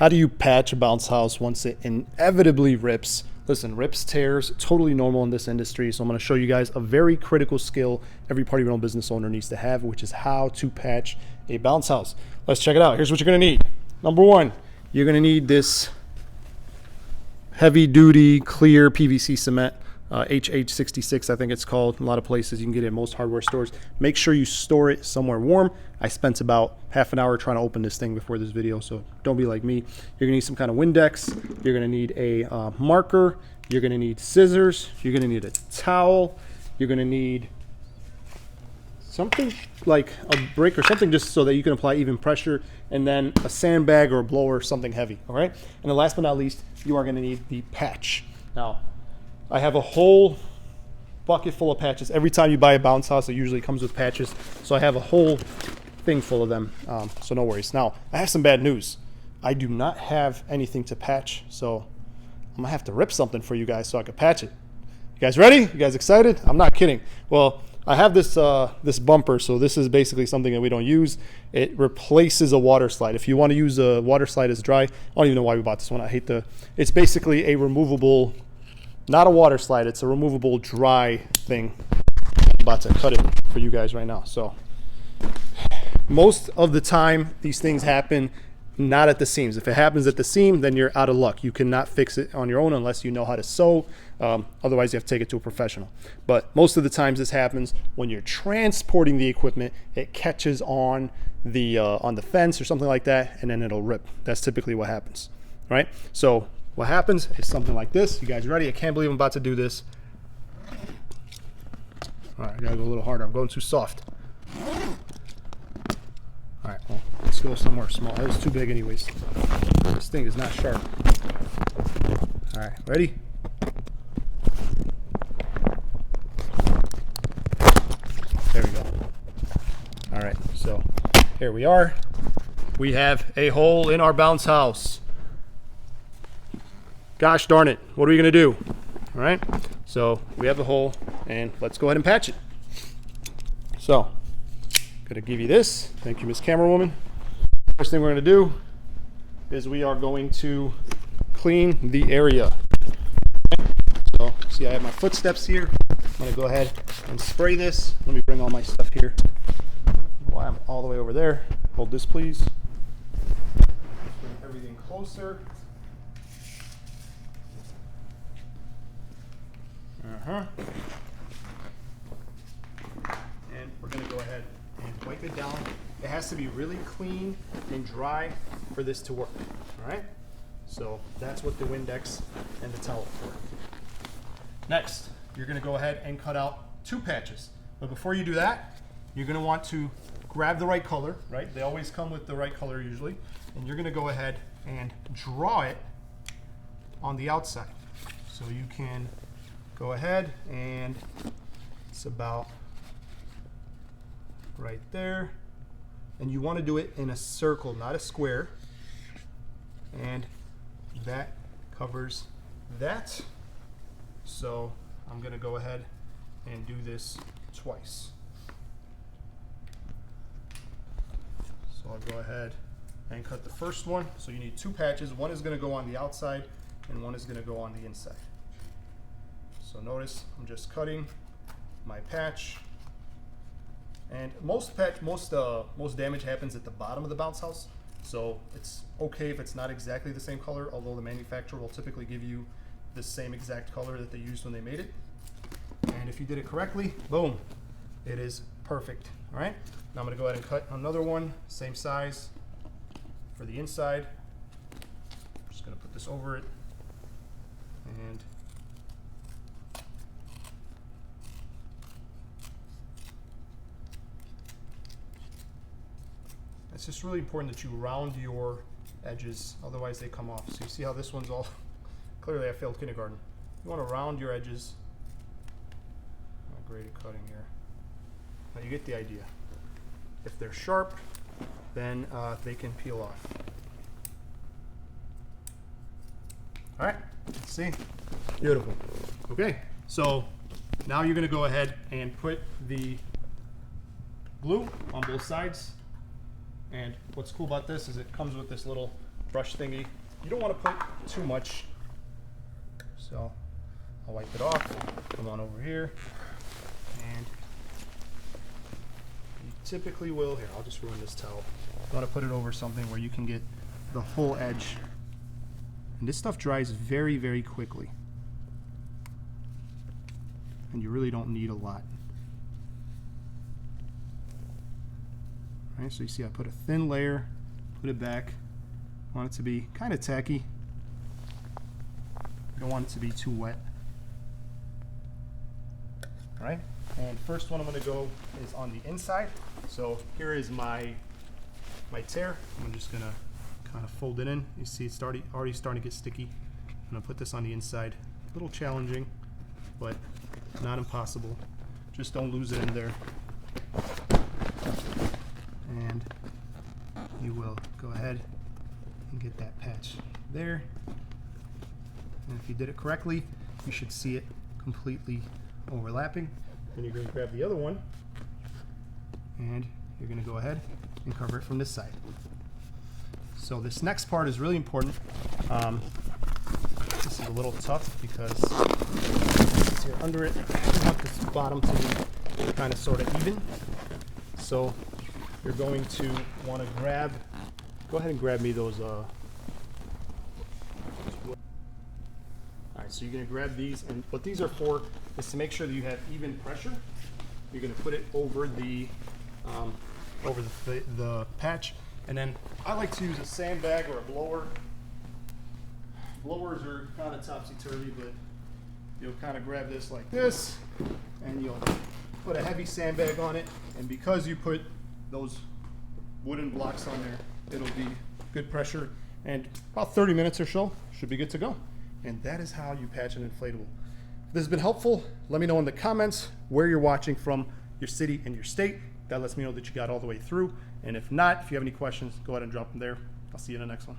How do you patch a bounce house once it inevitably rips? Listen, rips, tears, totally normal in this industry. So I'm going to show you guys a very critical skill every party rental business owner needs to have, which is how to patch a bounce house. Let's check it out. Here's what you're going to need. Number one, you're going to need this heavy duty clear PVC cement. HH66, I think it's called. In a lot of places you can get it in most hardware stores. Make sure you store it somewhere warm. I spent about half an hour trying to open this thing before this video, so don't be like me. You're gonna need some kind of Windex. You're gonna need a marker. You're gonna need scissors. You're gonna need a towel. You're gonna need something like a brick or something just so that you can apply even pressure, and then a sandbag or a blower, something heavy, all right? And then last but not least, you are gonna need the patch. Now, I have a whole bucket full of patches. Every time you buy a bounce house, it usually comes with patches. So I have a whole thing full of them, so no worries. Now, I have some bad news. I do not have anything to patch, so I'm gonna have to rip something for you guys so I can patch it. You guys ready? You guys excited? I'm not kidding. Well, I have this this bumper, so this is basically something that we don't use. It replaces a water slide. If you want to use a water slide as dry, I don't even know why we bought this one. It's basically a removable, not a water slide, it's a removable dry thing. I'm about to cut it for you guys right now. So most of the time these things happen not at the seams. If it happens at the seam, then you're out of luck. You cannot fix it on your own unless you know how to sew. Otherwise you have to take it to a professional. But most of the times this happens when you're transporting the equipment. It catches on the fence or something like that, and then it'll rip. That's typically what happens, right? So what happens is something like this. You guys ready? I can't believe I'm about to do this. All right, I gotta go a little harder. I'm going too soft. All right, well, let's go somewhere small. That was too big anyways. This thing is not sharp. All right, ready? There we go. All right, so here we are. We have a hole in our bounce house. Gosh darn it, what are we gonna do? All right, so we have the hole, and let's go ahead and patch it. So, gonna give you this. Thank you, Miss Camerawoman. First thing we're gonna do is we are going to clean the area. Okay. So, see I have my footsteps here. I'm gonna go ahead and spray this. Let me bring all my stuff here. While I'm all the way over there. Hold this, please. Bring everything closer. And we're going to go ahead and wipe it down. It has to be really clean and dry for this to work. All right? So that's what the Windex and the towel for. Next, you're going to go ahead and cut out 2 patches. But before you do that, you're going to want to grab the right color, right? They always come with the right color usually. And you're going to go ahead and draw it on the outside. So you can go ahead, and it's about right there. And you want to do it in a circle, not a square. And that covers that. So I'm going to go ahead and do this twice. So I'll go ahead and cut the first one. So you need 2 patches. One is going to go on the outside, and one is going to go on the inside. So notice I'm just cutting my patch, and most damage happens at the bottom of the bounce house. So it's okay if it's not exactly the same color, although the manufacturer will typically give you the same exact color that they used when they made it. And if you did it correctly, boom, it is perfect. All right. Now I'm going to go ahead and cut another one, same size for the inside. I'm just going to put this over it, and it's just really important that you round your edges, otherwise they come off. So you see how this one's all, clearly I failed kindergarten. You want to round your edges. Not great at cutting here. Now you get the idea. If they're sharp, then they can peel off. All right, let's see. Beautiful. Okay, so now you're going to go ahead and put the glue on both sides. And what's cool about this is it comes with this little brush thingy. You don't want to put too much. So I'll wipe it off. Come on over here. And you typically will, here, I'll just ruin this towel. You want to put it over something where you can get the whole edge. And this stuff dries very, very quickly. And you really don't need a lot. All right, so you see I put a thin layer, put it back. I want it to be kind of tacky. I don't want it to be too wet. All right, and first one I'm going to go is on the inside. So here is my tear. I'm just going to kind of fold it in. You see it's already starting to get sticky. I'm going to put this on the inside. A little challenging, but not impossible. Just don't lose it in there. And you will go ahead and get that patch there. And if you did it correctly, you should see it completely overlapping. Then you're going to grab the other one and you're going to go ahead and cover it from this side. So this next part is really important. This is a little tough because it's here under it. You want this bottom to be kind of sort of even. So you're going to want to go ahead and grab me those. All right, so you're going to grab these, and what these are for is to make sure that you have even pressure. You're going to put it over the patch, and then I like to use a sandbag or a blower. Blowers are kind of topsy-turvy, but you'll kind of grab this like this, and you'll put a heavy sandbag on it, and because you put those wooden blocks on there, it'll be good pressure, and about 30 minutes or so should be good to go. And that is how you patch an inflatable. If this has been helpful, let me know in the comments where you're watching from, your city and your state. That lets me know that you got all the way through. And if not, if you have any questions, go ahead and drop them there. I'll see you in the next one.